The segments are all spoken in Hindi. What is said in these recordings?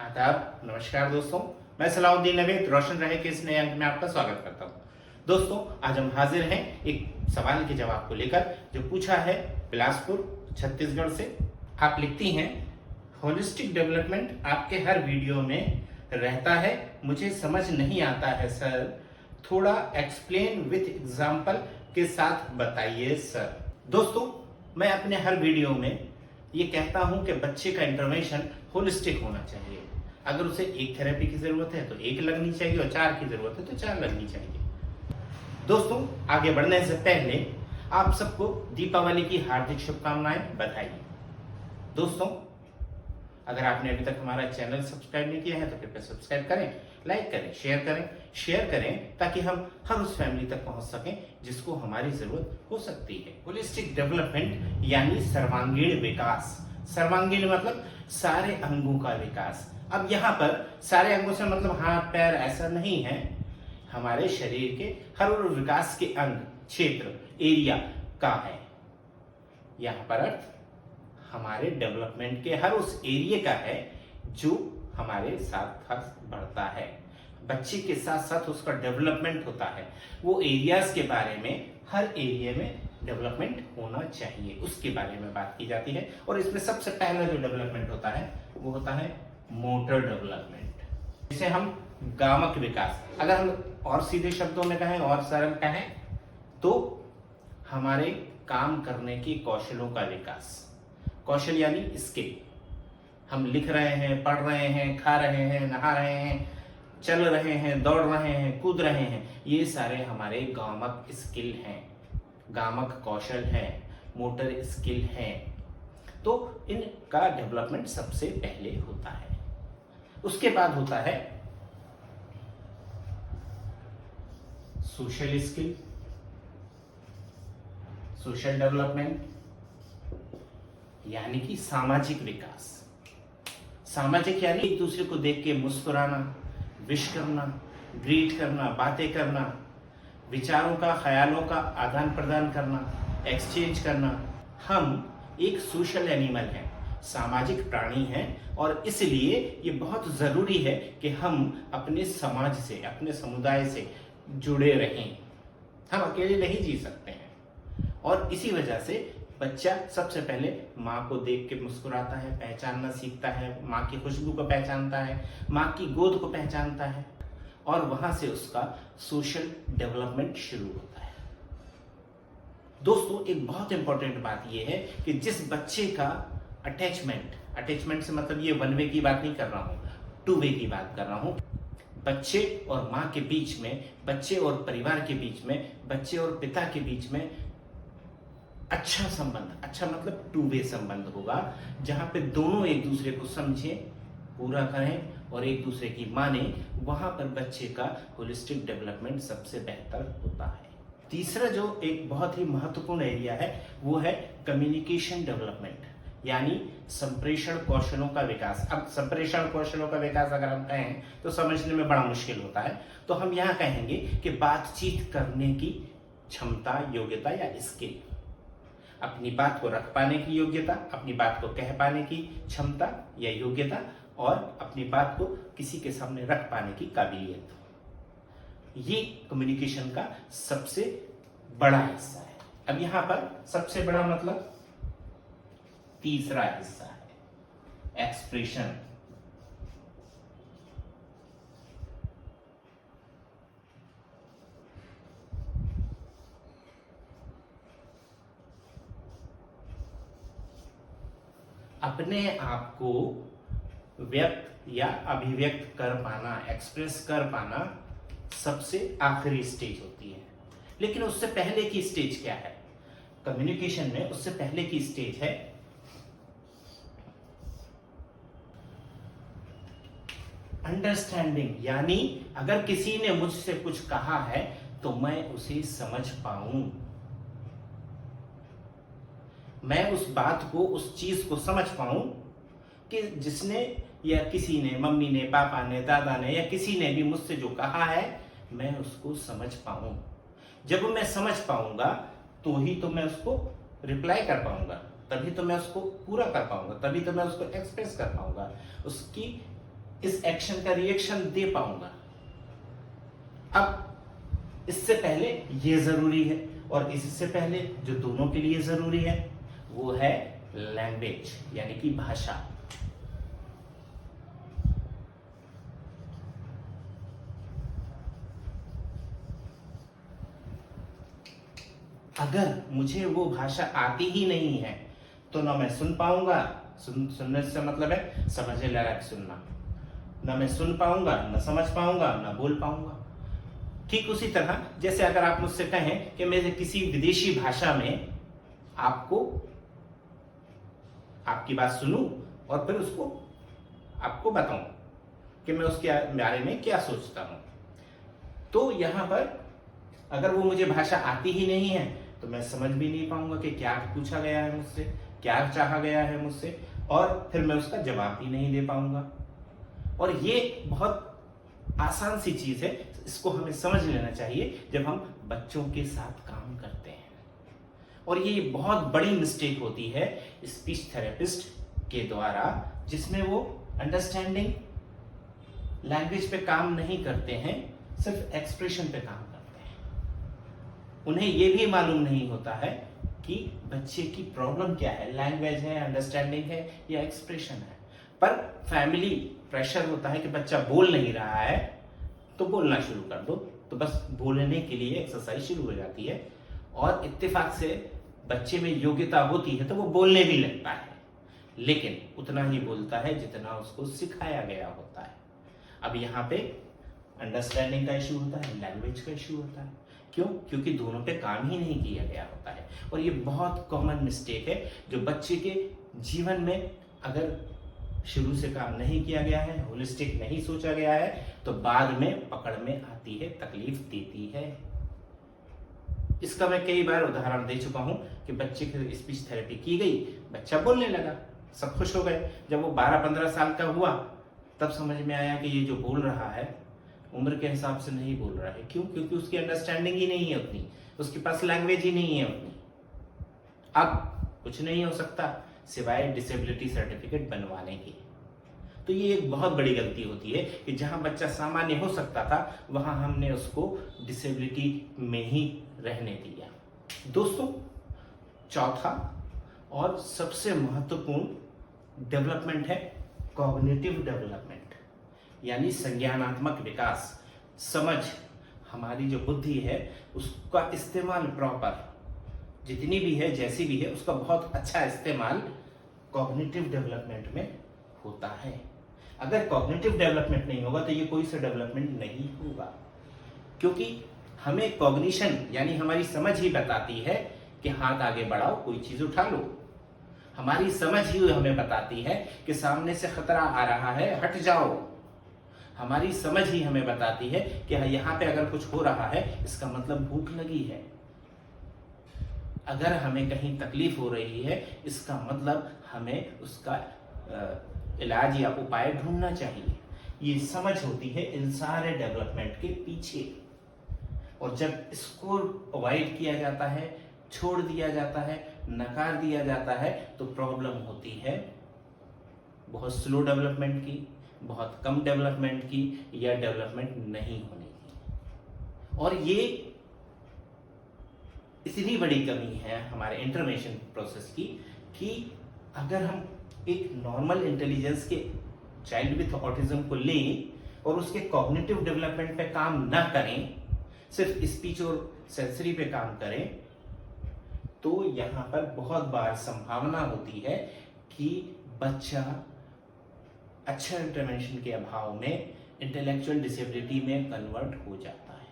आदाब, नमस्कार दोस्तों। मैं सलाउद्दीन नवीद रोशन रहे के इस नए अंक में आपका स्वागत करता हूं। दोस्तों, आज हम हाजिर हैं एक सवाल के जवाब को लेकर जो पूछा है बिलासपुर छत्तीसगढ़ से। आप लिखती हैं, होलिस्टिक डेवलपमेंट आपके हर वीडियो में रहता है, मुझे समझ नहीं आता है सर, थोड़ा एक्सप्लेन विथ एग्जाम्पल के साथ बताइए सर। दोस्तों, मैं अपने हर वीडियो में ये कहता हूं कि बच्चे का इंटरवेंशन होलिस्टिक होना चाहिए। अगर उसे एक थेरेपी की जरूरत है तो एक लगनी चाहिए और 4 की जरूरत है तो 4 लगनी चाहिए। दोस्तों, आगे बढ़ने से पहले आप सबको दीपावली की हार्दिक शुभकामनाएं, बधाई। दोस्तों, अगर आपने अभी तक हमारा चैनल सब्सक्राइब नहीं किया है तो कृपया सब्सक्राइब करें, लाइक करें, शेयर करें ताकि हम हर उस फैमिली तक पहुंच सकें जिसको हमारी जरूरत हो सकती है। होलिस्टिक डेवलपमेंट यानी सर्वांगीण विकास। सर्वांगीण मतलब सारे अंगों का विकास। अब यहाँ पर सारे अंगों से मतलब हाथ पैर ऐसा नहीं है, हमारे शरीर के हर विकास के अंग, क्षेत्र, एरिया का है। यहाँ पर अर्थ हमारे डेवलपमेंट के हर उस एरिया का है जो हमारे साथ साथ बढ़ता है। बच्चे के साथ साथ उसका डेवलपमेंट होता है। वो एरियाज के बारे में, हर एरिया में डेवलपमेंट होना चाहिए, उसके बारे में बात की जाती है। और इसमें सबसे पहला जो डेवलपमेंट होता है वो होता है मोटर डेवलपमेंट, जिसे हम गामक विकास, अगर हम और सीधे शब्दों में कहें और सरल कहें तो हमारे काम करने की कौशलों का विकास। कौशल यानी स्किल। हम लिख रहे हैं, पढ़ रहे हैं, खा रहे हैं, नहा रहे हैं, चल रहे हैं, दौड़ रहे हैं, कूद रहे हैं, ये सारे हमारे गामक स्किल हैं, गामक कौशल है, मोटर स्किल है। तो इनका डेवलपमेंट सबसे पहले होता है। उसके बाद होता है सोशल स्किल, सोशल डेवलपमेंट यानी कि सामाजिक विकास। सामाजिक यानी एक दूसरे को देख के मुस्कुराना, विश करना, ग्रीट करना, बातें करना, विचारों का, ख्यालों का आदान प्रदान करना, एक्सचेंज करना। हम एक सोशल एनिमल हैं, सामाजिक प्राणी हैं, और इसलिए ये बहुत जरूरी है कि हम अपने समाज से, अपने समुदाय से जुड़े रहें। हम अकेले नहीं जी सकते हैं। और इसी वजह से बच्चा सबसे पहले माँ को देख के मुस्कुराता है, पहचानना सीखता है, माँ की खुशबू को पहचानता है, माँ की गोद को पहचानता है, और वहां से उसका सोशल डेवलपमेंट शुरू होता है। दोस्तों, एक बहुत इंपॉर्टेंट बात यह है कि जिस बच्चे का अटैचमेंट से मतलब ये वन वे की बात नहीं कर रहा हूं, टू वे की बात कर रहा हूं। बच्चे और माँ के बीच में, बच्चे और परिवार के बीच में, बच्चे और पिता के बीच में अच्छा संबंध, अच्छा मतलब टू वे संबंध होगा, जहां पे दोनों एक दूसरे को समझें, पूरा करें और एक दूसरे की माने, वहां पर बच्चे का होलिस्टिक डेवलपमेंट सबसे बेहतर होता है। तीसरा जो एक बहुत ही महत्वपूर्ण एरिया है वो है कम्युनिकेशन डेवलपमेंट यानी संप्रेषण कौशलों का विकास। अब संप्रेषण कौशलों का विकास अगर हम कहें तो समझने में बड़ा मुश्किल होता है, तो हम यहाँ कहेंगे कि बातचीत करने की क्षमता, योग्यता या स्किल। अपनी बात को रख पाने की योग्यता, अपनी बात को कह पाने की क्षमता या योग्यता, और अपनी बात को किसी के सामने रख पाने की काबिलियत। ये कम्युनिकेशन का सबसे बड़ा हिस्सा है। अब यहां पर सबसे बड़ा मतलब तीसरा हिस्सा है, एक्सप्रेशन। अपने आप को व्यक्त या अभिव्यक्त कर पाना, एक्सप्रेस कर पाना सबसे आखिरी स्टेज होती है। लेकिन उससे पहले की स्टेज क्या है कम्युनिकेशन में? उससे पहले की स्टेज है अंडरस्टैंडिंग, यानी अगर किसी ने मुझसे कुछ कहा है तो मैं उसे समझ पाऊं, मैं उस बात को, उस चीज को समझ पाऊं कि जिसने या किसी ने, मम्मी ने, पापा ने, दादा ने या किसी ने भी मुझसे जो कहा है मैं उसको समझ पाऊं। जब मैं समझ पाऊंगा तो ही तो मैं उसको रिप्लाई कर पाऊंगा, तभी तो मैं उसको पूरा कर पाऊंगा, तभी तो मैं उसको एक्सप्रेस कर पाऊंगा, उसकी इस एक्शन का रिएक्शन दे पाऊंगा। अब इससे पहले ये जरूरी है, और इससे पहले जो दोनों के लिए जरूरी है वो है लैंग्वेज, यानी कि भाषा। अगर मुझे वो भाषा आती ही नहीं है तो ना मैं सुन पाऊंगा, सुनने से मतलब है समझने लगा के सुनना, ना मैं सुन पाऊंगा, ना समझ पाऊंगा, ना बोल पाऊंगा। ठीक उसी तरह जैसे अगर आप मुझसे कहें कि मैं किसी विदेशी भाषा में आपकी बात सुनूं और फिर उसको आपको बताऊं कि मैं उसके बारे में क्या सोचता हूं, तो यहां पर अगर वो मुझे भाषा आती ही नहीं है तो मैं समझ भी नहीं पाऊंगा कि क्या पूछा गया है मुझसे, क्या चाहा गया है मुझसे, और फिर मैं उसका जवाब भी नहीं दे पाऊंगा। और ये बहुत आसान सी चीज है, इसको हमें समझ लेना चाहिए जब हम बच्चों के साथ काम करते हैं। और ये बहुत बड़ी मिस्टेक होती है स्पीच थेरेपिस्ट के द्वारा, जिसमें वो अंडरस्टैंडिंग लैंग्वेज पे काम नहीं करते हैं, सिर्फ एक्सप्रेशन पे काम करते हैं। उन्हें ये भी मालूम नहीं होता है कि बच्चे की प्रॉब्लम क्या है, लैंग्वेज है, अंडरस्टैंडिंग है या एक्सप्रेशन है। पर फैमिली प्रेशर होता है कि बच्चा बोल नहीं रहा है तो बोलना शुरू कर दो, तो बस बोलने के लिए एक्सरसाइज शुरू हो जाती है, और इत्तेफाक से बच्चे में योग्यता होती है तो वो बोलने भी लगता है, लेकिन उतना ही बोलता है जितना उसको सिखाया गया होता है। अब यहाँ पे अंडरस्टैंडिंग का इशू होता है, लैंग्वेज का इशू होता है। क्यों? क्योंकि दोनों पे काम ही नहीं किया गया होता है। और ये बहुत कॉमन मिस्टेक है जो बच्चे के जीवन में अगर शुरू से काम नहीं किया गया है, होलिस्टिक नहीं सोचा गया है, तो बाद में पकड़ में आती है, तकलीफ देती है। इसका मैं कई बार उदाहरण दे चुका हूं कि बच्चे की स्पीच थेरेपी की गई, बच्चा बोलने लगा, सब खुश हो गए। जब वो 12-15 साल का हुआ तब समझ में आया कि ये जो बोल रहा है उम्र के हिसाब से नहीं बोल रहा है। क्यों? क्योंकि उसकी अंडरस्टैंडिंग ही नहीं है उतनी, उसके पास लैंग्वेज ही नहीं है उतनी। अब कुछ नहीं हो सकता सिवाय डिसेबिलिटी सर्टिफिकेट बनवाने की। तो ये एक बहुत बड़ी गलती होती है कि जहां बच्चा सामान्य हो सकता था वहां हमने उसको डिसेबिलिटी में ही रहने दिया। दोस्तों, चौथा और सबसे महत्वपूर्ण डेवलपमेंट है कॉग्निटिव डेवलपमेंट, यानी संज्ञानात्मक विकास। समझ, हमारी जो बुद्धि है उसका इस्तेमाल प्रॉपर, जितनी भी है जैसी भी है उसका बहुत अच्छा इस्तेमाल कॉग्निटिव डेवलपमेंट में होता है। अगर कॉग्निटिव डेवलपमेंट नहीं होगा तो ये कोई सा डेवलपमेंट नहीं होगा, क्योंकि हमें कॉग्निशन यानी हमारी समझ ही बताती है कि हाथ आगे बढ़ाओ, कोई चीज उठा लो। हमारी समझ ही हमें बताती है कि सामने से खतरा आ रहा है, हट जाओ। हमारी समझ ही हमें बताती है कि यहाँ पे अगर कुछ हो रहा है इसका मतलब भूख लगी है। अगर हमें कहीं तकलीफ हो रही है इसका मतलब हमें उसका इलाज या उपाय ढूंढना चाहिए। ये समझ होती है इन सारे डेवलपमेंट के पीछे। और जब इसको अवॉइड किया जाता है, छोड़ दिया जाता है, नकार दिया जाता है, तो प्रॉब्लम होती है बहुत स्लो डेवलपमेंट की, बहुत कम डेवलपमेंट की, या डेवलपमेंट नहीं होने की। और ये इतनी बड़ी कमी है हमारे इंटरवेंशन प्रोसेस की कि अगर हम एक नॉर्मल इंटेलिजेंस के चाइल्ड विथ ऑटिज्म को लें और उसके कॉग्निटिव डेवलपमेंट पे काम ना करें, सिर्फ स्पीच और सेंसरी पे काम करें, तो यहां पर बहुत बार संभावना होती है कि बच्चा अच्छा इंटरवेंशन के अभाव में इंटेलेक्चुअल डिसेबिलिटी में कन्वर्ट हो जाता है।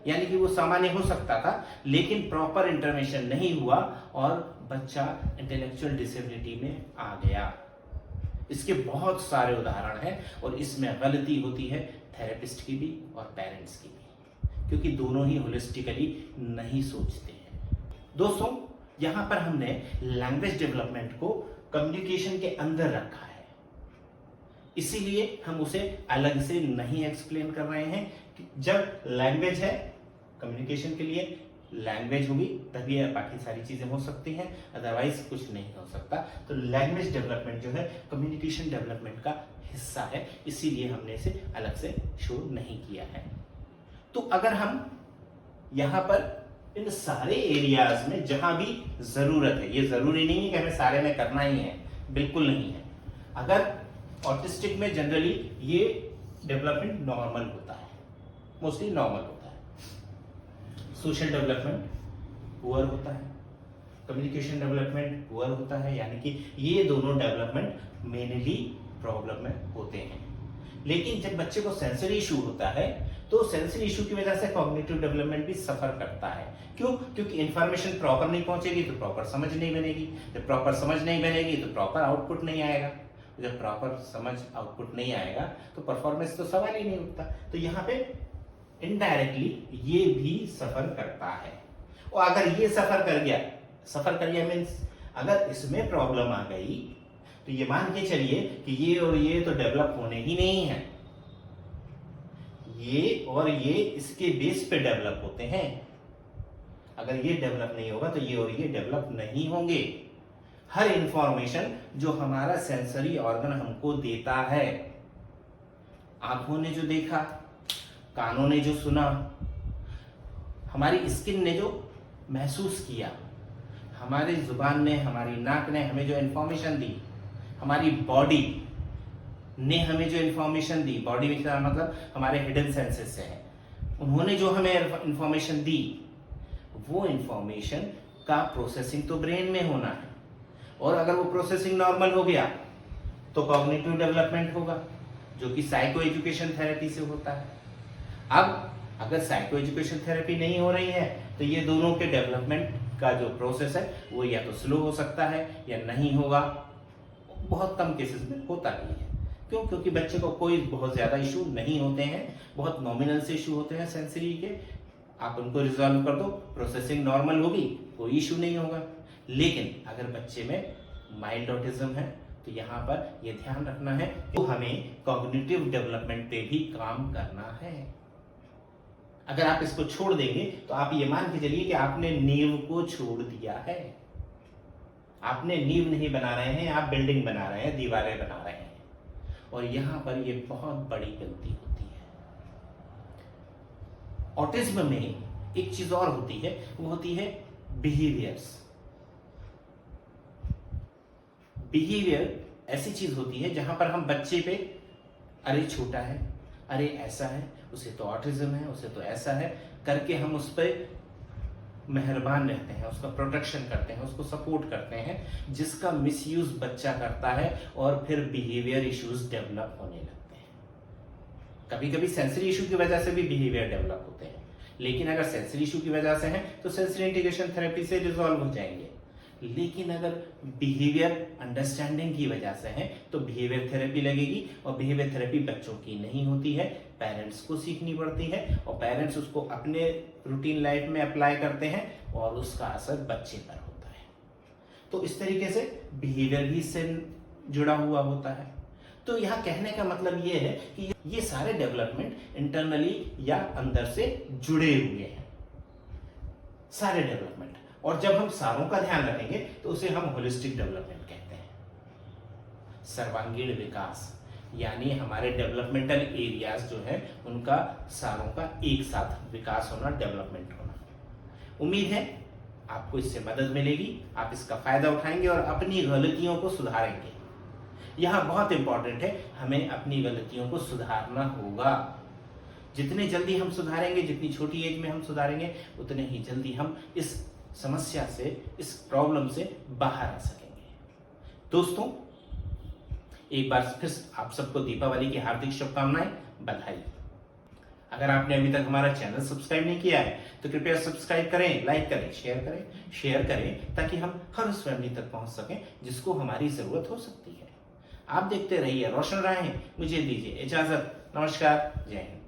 यानी कि वो सामान्य हो सकता था लेकिन प्रॉपर इंटरवेंशन नहीं हुआ और बच्चा इंटेलेक्चुअल डिसेबिलिटी में आ गया। इसके बहुत सारे उदाहरण हैं और इसमें गलती होती है थेरेपिस्ट की भी और पेरेंट्स की भी, क्योंकि दोनों ही होलिस्टिकली नहीं सोचते हैं। दोस्तों, यहां पर हमने लैंग्वेज डेवलपमेंट को कम्युनिकेशन के अंदर रखा है, इसीलिए हम उसे अलग से नहीं एक्सप्लेन कर रहे हैं। जब लैंग्वेज है कम्युनिकेशन के लिए, लैंग्वेज होगी तभी बाकी सारी चीजें हो सकती हैं, अदरवाइज कुछ नहीं हो सकता। तो लैंग्वेज डेवलपमेंट जो है कम्युनिकेशन डेवलपमेंट का हिस्सा है, इसीलिए हमने इसे अलग से शो नहीं किया है। तो अगर हम यहाँ पर इन सारे एरियाज में जहां भी जरूरत है, ये जरूरी नहीं है कि हमें सारे में करना ही है, बिल्कुल नहीं है। अगर ऑटिस्टिक में जनरली ये डेवलपमेंट नॉर्मल होता है, मोस्टली नॉर्मल होता है। सोशल डेवलपमेंट पुअर होता है, कम्युनिकेशन डेवलपमेंट पुअर होता है, यानी कि ये दोनों डेवलपमेंट मेनली प्रॉब्लम में होते हैं। लेकिन जब बच्चे को सेंसरी इशू होता है तो सेंसरी इशू की वजह से कॉग्निटिव डेवलपमेंट भी सफर करता है। क्यों? क्योंकि इंफॉर्मेशन प्रॉपर नहीं पहुंचेगी तो प्रॉपर समझ नहीं बनेगी, जब प्रॉपर समझ नहीं बनेगी तो प्रॉपर आउटपुट नहीं आएगा, जब प्रॉपर समझ आउटपुट नहीं आएगा तो परफॉर्मेंस तो सवाल ही नहीं उठता। तो यहाँ पे इनडायरेक्टली ये भी सफर करता है। और अगर ये सफर कर गया मीन्स अगर इसमें प्रॉब्लम आ गई तो ये मान के चलिए कि ये और ये तो डेवलप होने ही नहीं है, ये और ये इसके बेस पे डेवलप होते हैं। अगर ये डेवलप नहीं होगा तो ये और ये डेवलप नहीं होंगे। हर इंफॉर्मेशन जो हमारा सेंसरी ऑर्गन हमको देता है, आंखों ने जो देखा, कानों ने जो सुना, हमारी स्किन ने जो महसूस किया, हमारी जुबान ने, हमारी नाक ने हमें जो इंफॉर्मेशन दी, हमारी बॉडी ने हमें जो इंफॉर्मेशन दी, बॉडी में क्या मतलब हमारे हिडन सेंसेस से है, उन्होंने जो हमें इंफॉर्मेशन दी, वो इंफॉर्मेशन का प्रोसेसिंग तो ब्रेन में होना है। और अगर वो प्रोसेसिंग नॉर्मल हो गया तो कॉग्निटिव डेवलपमेंट होगा, जो कि साइको एजुकेशन थेरेपी से होता है। अब अगर साइको एजुकेशन थेरेपी नहीं हो रही है तो ये दोनों के डेवलपमेंट का जो प्रोसेस है वो या तो स्लो हो सकता है या नहीं होगा। बहुत कम केसेस में होता ही है। क्यों? क्योंकि बच्चे को कोई बहुत ज्यादा इशू नहीं होते हैं, बहुत नॉमिनल से इशू होते हैं सेंसरी के, आप उनको रिजॉल्व कर दो, प्रोसेसिंग नॉर्मल होगी, कोई इशू नहीं होगा। लेकिन अगर बच्चे में माइल्ड ऑटिज्म है तो यहाँ पर यह ध्यान रखना है कि हमें कॉग्निटिव डेवलपमेंट पे भी काम करना है। अगर आप इसको छोड़ देंगे तो आप ये मान के चलिए कि आपने नींव को छोड़ दिया है। आपने नींव नहीं बना रहे हैं, आप बिल्डिंग बना रहे हैं, दीवारें बना रहे हैं, और यहां पर ये बहुत बड़ी गलती होती है। ऑटिज्म में एक चीज और होती है, वो होती है बिहेवियर्स। बिहेवियर ऐसी चीज होती है जहां पर हम बच्चे पे, अरे छोटा है, अरे ऐसा है, उसे तो ऑटिज्म है, उसे तो ऐसा है करके हम उस पर मेहरबान रहते हैं, उसका प्रोटेक्शन करते हैं, उसको सपोर्ट करते हैं, जिसका मिसयूज बच्चा करता है और फिर बिहेवियर इश्यूज डेवलप होने लगते हैं। कभी कभी सेंसरी इशू की वजह से भी बिहेवियर डेवलप होते हैं, लेकिन अगर सेंसरी इशू की वजह से है तो सेंसरी इंटीग्रेशन थेरेपी से रिजॉल्व हो जाएंगे। लेकिन अगर बिहेवियर अंडरस्टैंडिंग की वजह से है तो बिहेवियर थेरेपी लगेगी, और बिहेवियर थेरेपी बच्चों की नहीं होती है, पेरेंट्स को सीखनी पड़ती है, और पेरेंट्स उसको अपने रूटीन लाइफ में अप्लाई करते हैं और उसका असर बच्चे पर होता है। तो इस तरीके से बिहेवियर भी इससे जुड़ा हुआ होता है। तो यहाँ कहने का मतलब ये है कि ये सारे डेवलपमेंट इंटरनली या अंदर से जुड़े हुए हैं, सारे डेवलपमेंट। और जब हम सारों का ध्यान रखेंगे तो उसे हम होलिस्टिक डेवलपमेंट कहते हैं। सर्वांगीण विकास, यानी हमारे डेवलपमेंटल एरियाज जो है उनका सारों का एक साथ विकास होना, डेवलपमेंट होना। उम्मीद है आपको इससे मदद मिलेगी, आप इसका फायदा उठाएंगे और अपनी गलतियों को सुधारेंगे। यह बहुत इंपॉर्टेंट है, हमें अपनी गलतियों को सुधारना होगा। जितने जल्दी हम सुधारेंगे, जितनी छोटी एज में हम सुधारेंगे, उतने ही जल्दी हम इस समस्या से, इस प्रॉब्लम से बाहर आ सकेंगे। दोस्तों, एक बार फिर आप सबको दीपावली की हार्दिक शुभकामनाएं, बधाई। अगर आपने अभी तक हमारा चैनल सब्सक्राइब नहीं किया है तो कृपया सब्सक्राइब करें, लाइक करें, शेयर करें ताकि हम हर उस फैमिली तक पहुंच सकें जिसको हमारी जरूरत हो सकती है। आप देखते रहिए रोशन राहें, मुझे दीजिए इजाजत। नमस्कार, जय हिंद।